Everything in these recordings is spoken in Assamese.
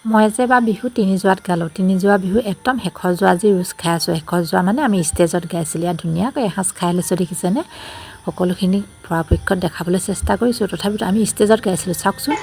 মই যে বা বিহু তিনিযোৱাত গালোঁ। তিনিযোৱা বিহু একদম শেষৰ যোৱা আজি ৰোজ খাই আছোঁ। শেষৰ যোৱা মানে আমি ষ্টেজত গাইছিলোঁ। ইয়াত ধুনীয়াকৈ এসাঁজ খাই লৈছোঁ দেখিছেনে। সকলোখিনি পৰাপক্ষত দেখাবলৈ চেষ্টা কৰিছোঁ। তথাপিতো আমি ষ্টেজত গাইছিলোঁ চাওকচোন।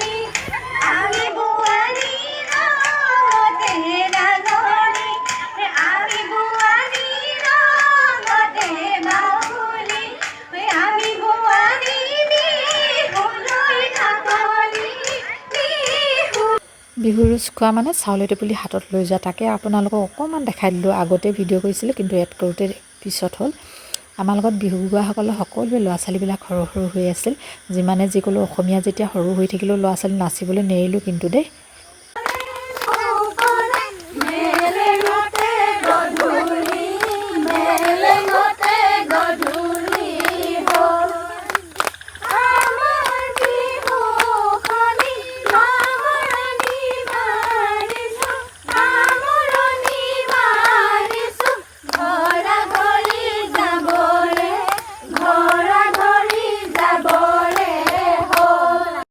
বিহু ৰোজ খোৱা মানে চাউলৰ টেপুলি হাতত লৈ যোৱা, তাকে আপোনালোকক অকণমান দেখাই দিলোঁ। আগতে ভিডিঅ' কৰিছিলোঁ কিন্তু এড কৰোঁতে পিছত হ'ল। আমাৰ লগত বিহু গোৱাসকলে সকলোৱে ল'ৰা ছোৱালীবিলাক সৰু সৰু হৈ আছিল। যিমানে যি ক'লেও অসমীয়া যেতিয়া সৰু হৈ থাকিলেও ল'ৰা ছোৱালী নাচিবলৈ নেৰিলোঁ কিন্তু দেই।